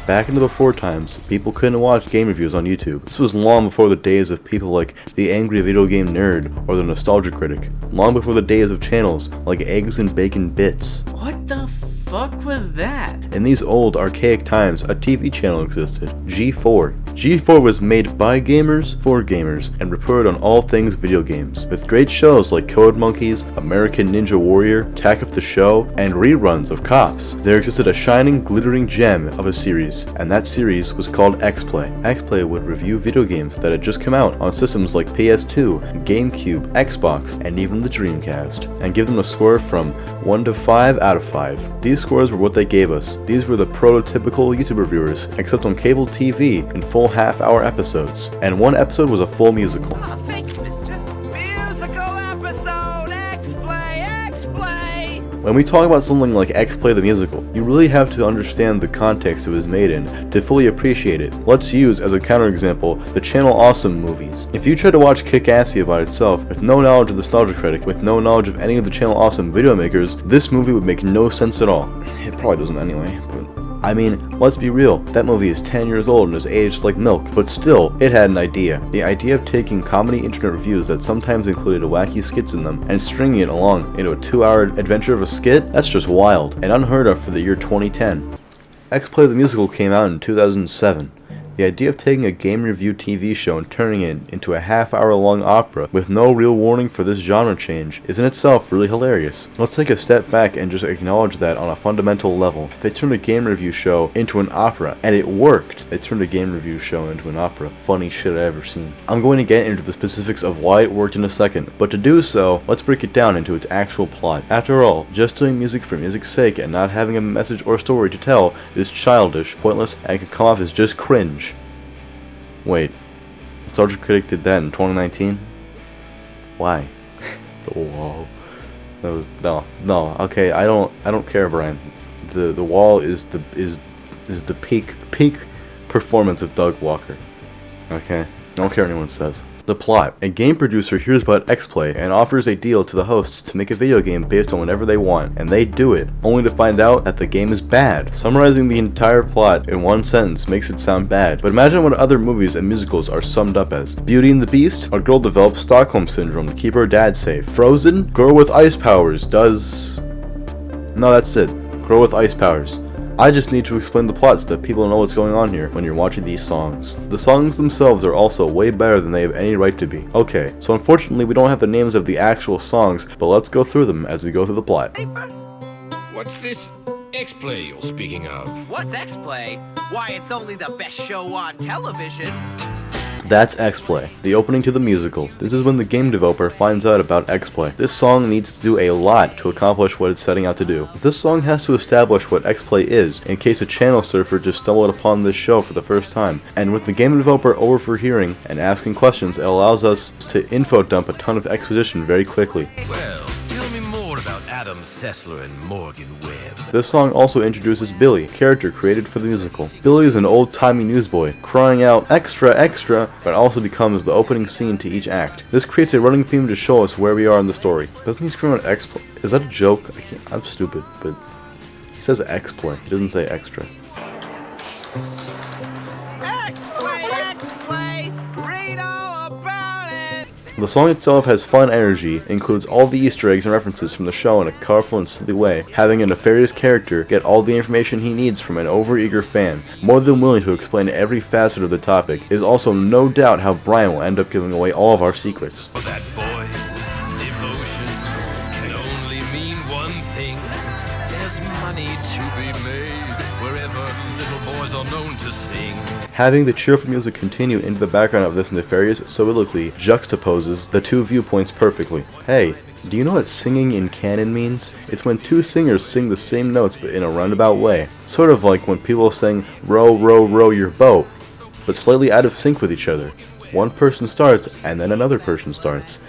Back in the before times, people couldn't watch game reviews on YouTube. This was long before the days of people like the Angry Video Game Nerd or the Nostalgia Critic. Long before the days of channels like Eggs and Bacon Bits. What the fuck was that? In these old, archaic times, a TV channel existed, G4. G4 was made by gamers, for gamers, and reported on all things video games, with great shows like Code Monkeys, American Ninja Warrior, Attack of the Show, and reruns of Cops. There existed a shining, glittering gem of a series, and that series was called X-Play. X-Play would review video games that had just come out on systems like PS2, GameCube, Xbox, and even the Dreamcast, and give them a score from 1 to 5 out of 5. These scores were what they gave us. These were the prototypical YouTube reviewers, except on cable TV in full half-hour episodes, and one episode was a full musical. Oh, thanks, mister. Musical episode! X-Play! X-Play! When we talk about something like X-Play the Musical, you really have to understand the context it was made in to fully appreciate it. Let's use, as a counterexample, the Channel Awesome movies. If you try to watch Kick-Assy by itself, with no knowledge of the Nostalgia Critic, with no knowledge of any of the Channel Awesome video makers, this movie would make no sense at all. It probably doesn't anyway, but I mean, let's be real, that movie is 10 years old and is aged like milk, but still, it had an idea. The idea of taking comedy internet reviews that sometimes included wacky skits in them and stringing it along into a 2-hour adventure of a skit, that's just wild, and unheard of for the year 2010. X-Play the Musical came out in 2007. The idea of taking a game review TV show and turning it into a half-hour-long opera with no real warning for this genre change is in itself really hilarious. Let's take a step back and just acknowledge that on a fundamental level. They turned a game review show into an opera, and it worked. They turned a game review show into an opera. Funny shit I've ever seen. I'm going to get into the specifics of why it worked in a second, but to do so, let's break it down into its actual plot. After all, just doing music for music's sake and not having a message or story to tell is childish, pointless, and can come off as just cringe. Wait, Nostalgia Critic did that in 2019? Why? The Wall. That was no. Okay, I don't care, Brian. The Wall is the peak performance of Doug Walker. Okay, I don't care what anyone says. The plot. A game producer hears about X-Play and offers a deal to the hosts to make a video game based on whatever they want, and they do it, only to find out that the game is bad. Summarizing the entire plot in one sentence makes it sound bad, but imagine what other movies and musicals are summed up as. Beauty and the Beast? A girl develops Stockholm Syndrome to keep her dad safe. Frozen? Girl with ice powers does... No, that's it. Girl with ice powers. I just need to explain the plot so that people know what's going on here when you're watching these songs. The songs themselves are also way better than they have any right to be. Okay, so unfortunately we don't have the names of the actual songs, but let's go through them as we go through the plot. What's this X-Play you're speaking of? What's X-Play? Why, it's only the best show on television. That's X-Play, the opening to the musical. This is when the game developer finds out about X-Play. This song needs to do a lot to accomplish what it's setting out to do. This song has to establish what X-Play is, in case a channel surfer just stumbled upon this show for the first time. And with the game developer overhearing and asking questions, it allows us to info dump a ton of exposition very quickly. Well, tell me more about Adam Sessler and Morgan Webb. This song also introduces Billy, a character created for the musical. Billy is an old-timey newsboy, crying out, "Extra, extra," but also becomes the opening scene to each act. This creates a running theme to show us where we are in the story. Doesn't he scream out X-Play? Is that a joke? I'm stupid, but he says X-Play. He doesn't say extra. X-Play, X-Play, read all about it. The song itself has fun energy, includes all the Easter eggs and references from the show in a colorful and silly way, having a nefarious character get all the information he needs from an overeager fan, more than willing to explain every facet of the topic. Is also no doubt how Brian will end up giving away all of our secrets. For that boy's devotion can only mean one thing. There's money to be made wherever little boys are known to sing. Having the cheerful music continue into the background of this nefarious soliloquy juxtaposes the two viewpoints perfectly. Hey, do you know what singing in canon means? It's when two singers sing the same notes but in a roundabout way. Sort of like when people sing row, row, row your boat, but slightly out of sync with each other. One person starts and then another person starts.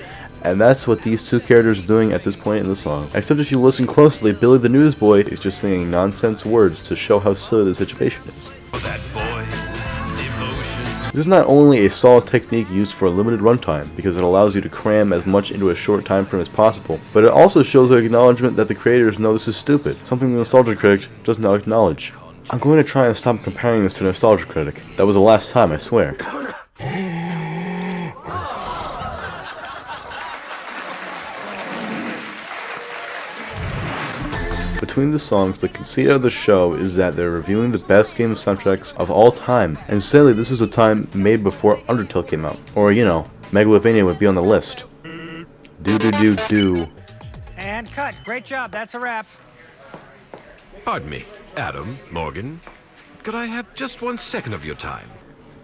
And that's what these two characters are doing at this point in the song. Except if you listen closely, Billy the newsboy is just singing nonsense words to show how silly the situation is. For that boy's devotion. This is not only a solid technique used for a limited runtime, because it allows you to cram as much into a short time frame as possible, but it also shows an acknowledgement that the creators know this is stupid, something the Nostalgia Critic does not acknowledge. I'm going to try and stop comparing this to Nostalgia Critic. That was the last time, I swear. Between the songs, the conceit of the show is that they're reviewing the best game soundtracks of all time, and sadly this was a time made before Undertale came out. Or, you know, Megalovania would be on the list. Do. And cut. Great job. That's a wrap. Pardon me, Adam, Morgan. Could I have just 1 second of your time?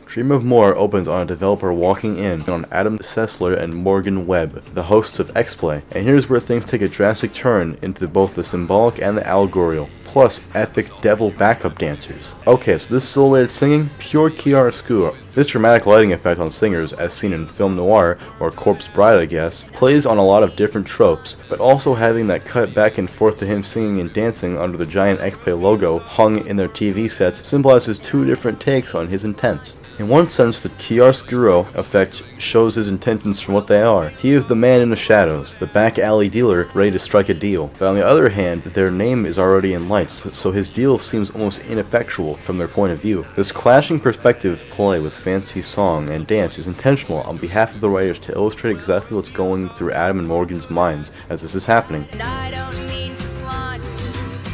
Dream of More opens on a developer walking in on Adam Sessler and Morgan Webb, the hosts of X-Play, and here's where things take a drastic turn into both the symbolic and the allegorical, plus epic devil backup dancers. Okay, so this silhouetted singing, pure chiaroscuro. This dramatic lighting effect on singers, as seen in film noir, or Corpse Bride I guess, plays on a lot of different tropes, but also having that cut back and forth to him singing and dancing under the giant X-Play logo hung in their TV sets symbolizes two different takes on his intents. In one sense, the chiaroscuro effect shows his intentions for what they are. He is the man in the shadows, the back alley dealer ready to strike a deal. But on the other hand, their name is already in lights, so his deal seems almost ineffectual from their point of view. This clashing perspective play with fancy song and dance is intentional on behalf of the writers to illustrate exactly what's going through Adam and Morgan's minds as this is happening. And I don't mean to flaunt,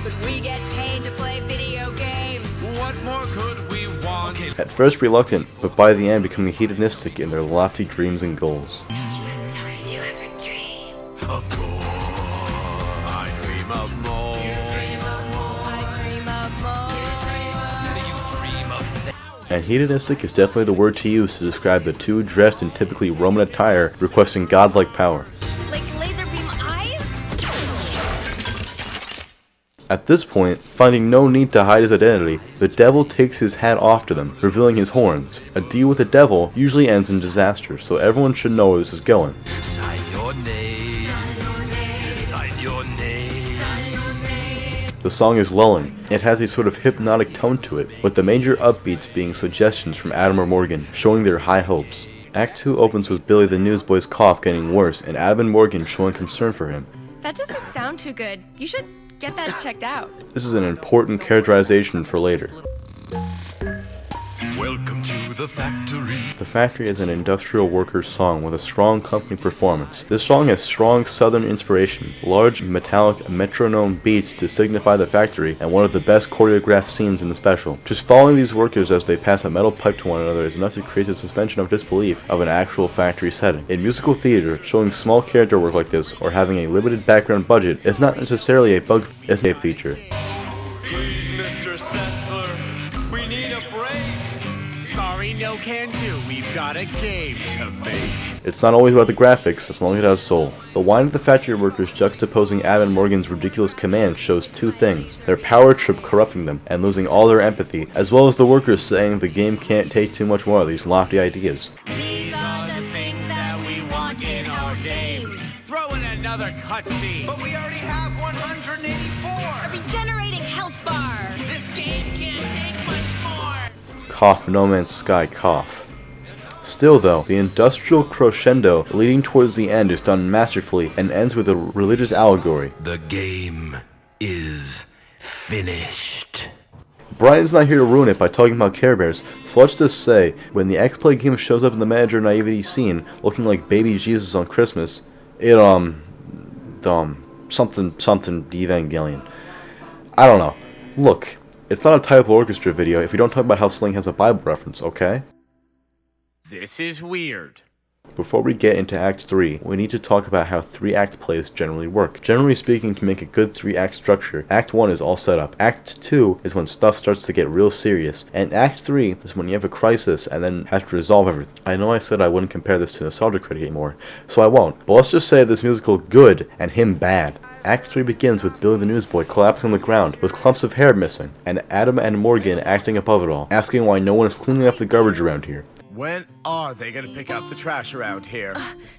but we get paid to play video games. What more could we want? At first reluctant, but by the end becoming hedonistic in their lofty dreams and goals. Don't you ever dream? Of more. I dream of more. I dream of more. You dream of And hedonistic is definitely the word to use to describe the two dressed in typically Roman attire requesting godlike power. Like laser beam eyes? At this point, finding no need to hide his identity, the devil takes his hat off to them, revealing his horns. A deal with the devil usually ends in disaster, so everyone should know where this is going. Sign your name. Sign your name. The song is lulling. It has a sort of hypnotic tone to it, with the major upbeats being suggestions from Adam or Morgan, showing their high hopes. Act 2 opens with Billy the Newsboy's cough getting worse, and Adam and Morgan showing concern for him. That doesn't sound too good. You should get that checked out. This is an important characterization for later. Welcome to the factory. The Factory is an industrial workers song with a strong company performance. This song has strong southern inspiration, large metallic metronome beats to signify the factory, and one of the best choreographed scenes in the special. Just following these workers as they pass a metal pipe to one another is enough to create a suspension of disbelief of an actual factory setting. In musical theater, showing small character work like this, or having a limited background budget, is not necessarily a bug feature. Please, Mr. Sessler, we need a break. Sorry, no can do. We've got a game to make. It's not always about the graphics, as long as it has soul. The whine of the factory workers juxtaposing Adam and Morgan's ridiculous commands shows two things: their power trip corrupting them, and losing all their empathy, as well as the workers saying the game can't take too much more of these lofty ideas. These are the things that we want in our game. Throw in another cutscene. But we already have 184. Regenerating health bar. This game can't take much more. Cough, No Man's Sky, cough. Still though, the industrial crescendo leading towards the end is done masterfully and ends with a religious allegory. The game is finished. Brian's not here to ruin it by talking about Care Bears, so let's just say, when the X-Play game shows up in the manager naivety scene, looking like baby Jesus on Christmas, it, something Evangelion. I don't know. Look, it's not a Type Orchestra video if you don't talk about how Sling has a Bible reference, okay? This is weird. Before we get into Act 3, we need to talk about how 3-act plays generally work. Generally speaking, to make a good 3-act structure, Act 1 is all set up. Act 2 is when stuff starts to get real serious. And Act 3 is when you have a crisis and then have to resolve everything. I know I said I wouldn't compare this to Nostalgia Critic anymore, so I won't. But let's just say this musical good and him bad. Act 3 begins with Billy the Newsboy collapsing on the ground, with clumps of hair missing, and Adam and Morgan acting above it all, asking why no one is cleaning up the garbage around here. When are they gonna pick up the trash around here?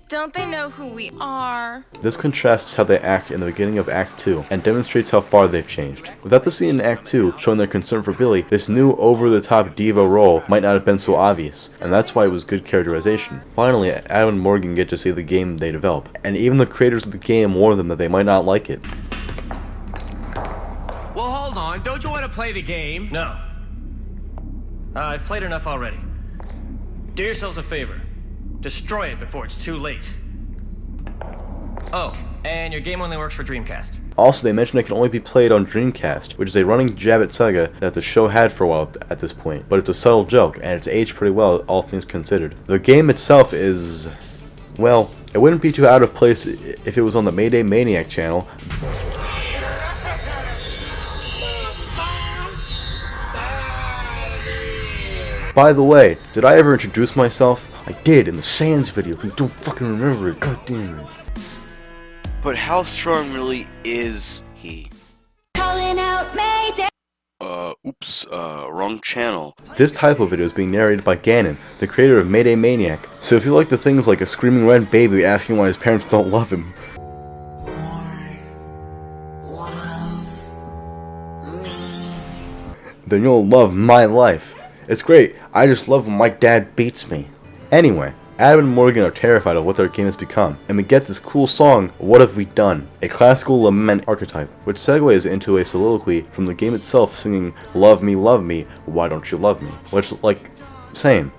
Don't they know who we are? This contrasts how they act in the beginning of Act 2, and demonstrates how far they've changed. Without the scene in Act 2 showing their concern for Billy, this new over-the-top diva role might not have been so obvious, and that's why it was good characterization. Finally, Adam and Morgan get to see the game they develop, and even the creators of the game warn them that they might not like it. Well, hold on. on, don't you want to play the game? No. I've played enough already. Do yourselves a favor. Destroy it before it's too late. Oh, and your game only works for Dreamcast. Also, they mentioned it can only be played on Dreamcast, which is a running jab at Sega that the show had for a while at this point. But it's a subtle joke, and it's aged pretty well, all things considered. The game itself is, well, it wouldn't be too out of place if it was on the Mayday Maniac channel. By the way, did I ever introduce myself? I did in the Sans video. I don't fucking remember it. God damn it. But how strong really is he? Calling out Mayday. Oops, wrong channel. This type of video is being narrated by Ganon, the creator of Mayday Maniac. So if you like the things like a screaming red baby asking why his parents don't love him, then you'll love my life. It's great. I just love when my dad beats me. Anyway, Adam and Morgan are terrified of what their game has become, and we get this cool song, What Have We Done? A classical lament archetype, which segues into a soliloquy from the game itself singing, Love me, why don't you love me? Which, like, same.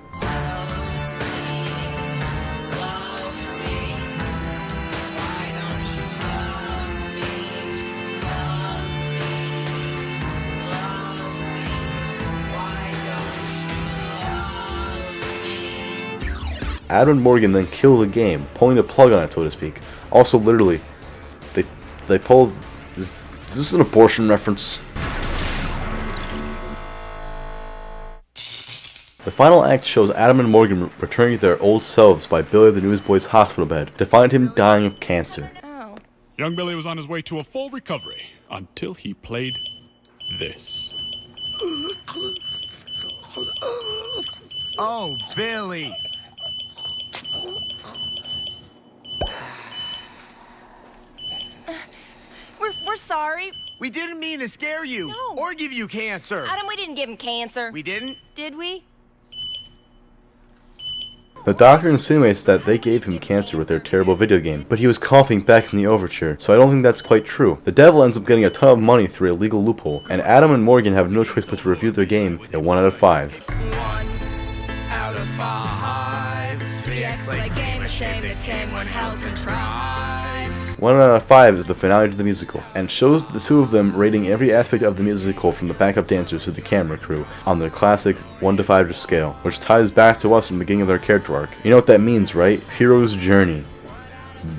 Adam and Morgan then kill the game, pulling the plug on it, so to speak. Also, literally, they pull. Is this an abortion reference? The final act shows Adam and Morgan returning to their old selves by Billy the Newsboy's hospital bed to find him dying of cancer. Oh. Young Billy was on his way to a full recovery until he played this. Oh, Billy. We're sorry. We didn't mean to scare you No. or give you cancer. Adam, we didn't give him cancer. We didn't? Did we? The doctor insinuates that they gave him cancer with their terrible video game, but he was coughing back in the overture, so I don't think that's quite true. The devil ends up getting a ton of money through a legal loophole, and Adam and Morgan have no choice but to review their game at 1 out of 5. 1 out of 5. To the X-Play game, a shame that came when hell contrived. 1 out of 5 is the finale to the musical, and shows the two of them rating every aspect of the musical from the backup dancers to the camera crew on their classic 1 to 5 scale, which ties back to us in the beginning of their character arc. You know what that means, right? Hero's journey.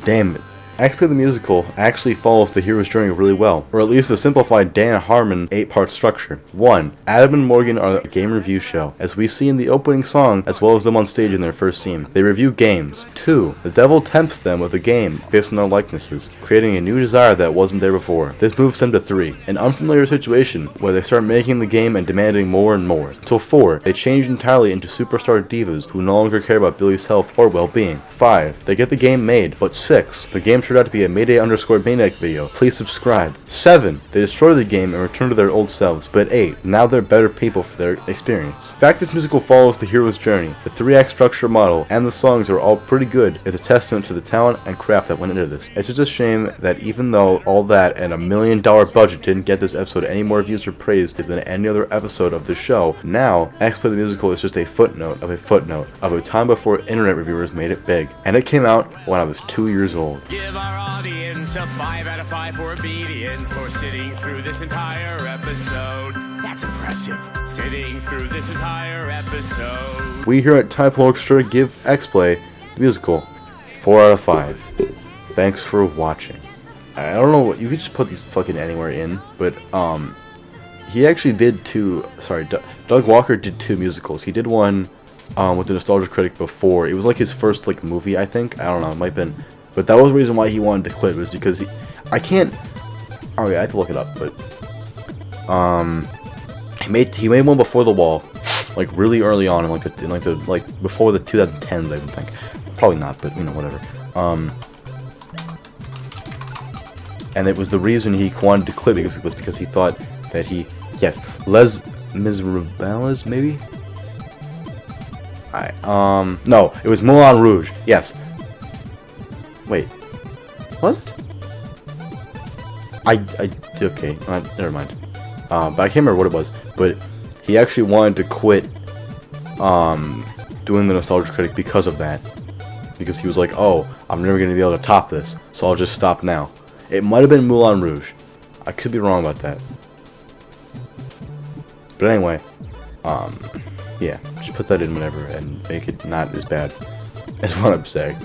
Damn it. X-Play the Musical actually follows the hero's journey really well, or at least a simplified Dan Harmon 8-part structure. 1. Adam and Morgan are a game review show, as we see in the opening song as well as them on stage in their first scene. They review games. 2. The devil tempts them with a game based on their likenesses, creating a new desire that wasn't there before. This moves them to 3. An unfamiliar situation where they start making the game and demanding more and more. Till 4. They change entirely into superstar divas who no longer care about Billy's health or well-being. 5. They get the game made, but 6. The game turned out to be a Mayday_Maniac video. Please subscribe. 7. They destroy the game and return to their old selves. But 8. Now they're better people for their experience. The fact this musical follows the hero's journey, the 3-act structure model, and the songs are all pretty good is a testament to the talent and craft that went into this. It's just a shame that even though all that and $1 million budget didn't get this episode any more views or praise than any other episode of the show, now X-Play the Musical is just a footnote of a time before internet reviewers made it big. And it came out when I was 2 years old. Give our audience a 5 out of 5 for obedience for sitting through this entire episode. That's impressive. Sitting through this entire episode. We here at Type Orchestra give X-Play the Musical 4 out of 5. Thanks for watching. I don't know, you could just put these fucking anywhere in, but he actually did Doug Walker did 2 musicals. He did one with the Nostalgia Critic before. It was like his first like movie, I think. I don't know, it might have been. But that was the reason why he wanted to quit, was because I had to look it up, but he made one before The Wall, like really early on in before the 2010s, I would think. Probably not, but you know, whatever. And it was the reason he wanted to quit because he thought that Les Miserables, maybe? No, it was Moulin Rouge, yes. Wait, was it? Okay, never mind. But I can't remember what it was. But he actually wanted to quit doing the Nostalgia Critic because of that. Because he was like, oh, I'm never going to be able to top this, so I'll just stop now. It might have been Moulin Rouge. I could be wrong about that. But anyway, yeah, just put that in whenever and make it not as bad as what I'm saying.